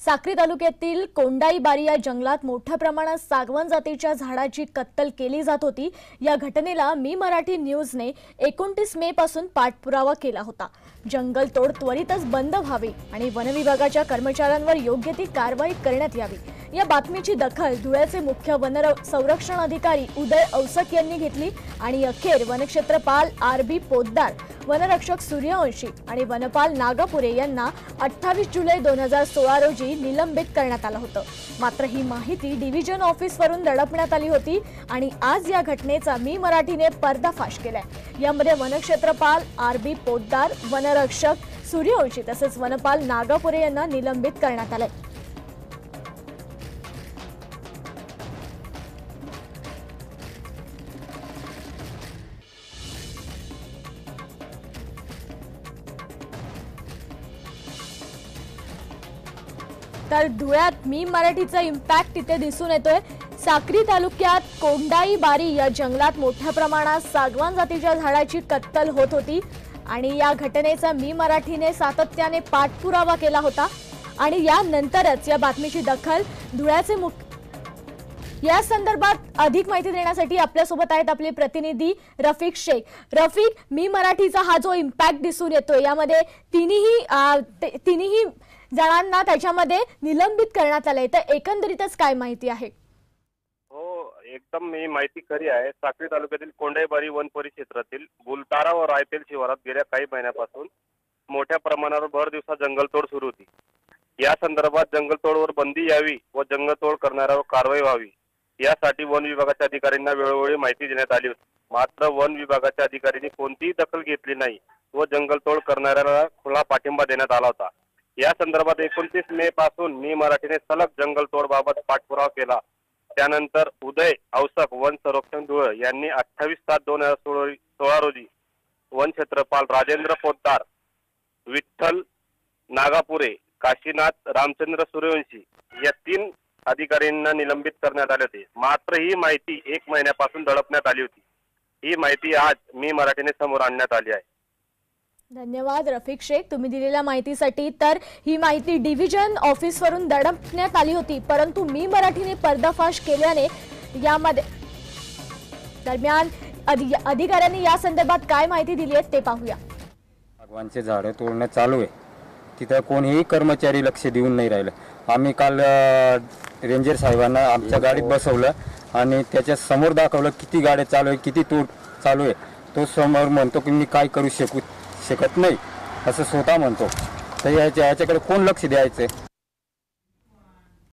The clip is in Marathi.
साक्री तालुक्यातील कोंडाईबारी या जंगलात मोठ्या प्रमाणात सागवान जातीच्या झाडाची कत्तल केली जात होती। या घटनेला मी मराठी न्यूजने 29 मे पासून पाठपुरावा केला होता। जंगल तोड त्वरितच बंद व्हावी आणि वन विभागाच्या कर्मचाऱ्यांवर योग्य ती कारवाई करण्यात यावी, या बातमीची दखल धुळ्याचे मुख्य वन संरक्षण अधिकारी उदय औसक यांनी घेतली आणि अखेर वनक्षेत्रपाल आर.बी. पोद्दार, वनरक्षक सूर्यवंशी आणि वनपाल नागापुरे यांना 28 जुलै 2016 रोजी निलंबित करण्यात आलं होतं। मात्र ही माहिती डिव्हिजन ऑफिसवरून दडपण्यात आली होती आणि आज या घटनेचा मी मराठीने पर्दाफाश केलाय। यामध्ये वनक्षेत्रपाल आर.बी. पोद्दार, वनरक्षक सूर्यवंशी तसेच वनपाल नागापुरे यांना निलंबित करण्यात आलंय। तर धुळ्यात मी मराठीचा इम्पॅक्ट इथे दिसून येतोय। साक्री तालुक्यात कोंडाईबारी या जंगलात मोठ्या प्रमाणात सागवान जातीच्या झाडाची कत्तल होत होती आणि या घटनेचा मी मराठीने सातत्याने पाठपुरावा केला होता आणि यानंतरच या बातमीची दखल धुळ्याचे या संदर्भात अधिक माहिती देण्यासाठी आपल्या सोबत आहेत आपले प्रतिनिधी रफिक शेख। रफिक, मी मराठीचा हा जो इम्पॅक्ट दिसून येतोय यामध्ये तिन्ही जणांना त्याच्यामध्ये निलंबित करण्यात आलंय, तर एकंदरीतच काय माहिती आहे? हो, एकदम मी माहिती खरी आहे। साक्री तालुक्यातील कोंडाईबारी वन परिक्षेत्रातील गुलतारा व रायतेल शिवारात गेल्या काही महिन्यापासून मोठ्या प्रमाणावर भर दिवसा जंगलतोड सुरू होती। या संदर्भात जंगलतोडवर बंदी यावी व जंगलतोड करणाऱ्यावर कारवाई व्हावी यासाठी वन विभागाच्या अधिकाऱ्यांना वेळोवेळी माहिती देण्यात आली होती। मात्र वन विभागाच्या अधिकाऱ्यांनी कोणतीही दखल घेतली नाही व जंगलतोड करणाऱ्याला खुला पाठिंबा देण्यात आला होता। या संदर्भात 29 मे पासून मी मराठीने सलग जंगलतोड बाबत पाठपुरावा केला। त्यानंतर उदय औसक वन संरक्षण धुळे यांनी 28/7/2016 रोजी वन क्षेत्रपाल राजेंद्र पोद्दार, विठ्ठल नागापुरे, काशीनाथ रामचंद्र सूर्यवंशी या 3 अधिकाऱ्यांना निलंबित करण्यात आले होते। मात्र ही माहिती 1 महिन्यापासून दडपण्यात आली होती। ही माहिती आज मी मराठीने समोर आणण्यात आली आहे। धन्यवाद रफिक शेख, तुम्ही दिलेल्या माहितीसाठी। तर ही माहिती डिव्हिजन ऑफिसवरून दडपण्यात आली होती, परंतु मी मराठीने पर्दाफाश केल्याने यामध्ये दरम्यान अधिकाऱ्यांनी या संदर्भात काय माहिती दिली आहे ते पाहूया। सागवानचे झाडं तोडणं चालू आहे, तिथं कोणीही कर्मचारी लक्ष देऊन नाही राहिलं। आम्ही काल रेंजर साहेबांना आमच्या गाडीत बसवलं आणि त्याच्या समोर दाखवलं किती गाड्या चालू आहे, किती तोड चालू आहे। तो समोर म्हणतो की मी काय करू शकत नाही असं स्वतः म्हणतो, तर याच्याकडे कोण लक्ष द्यायचं?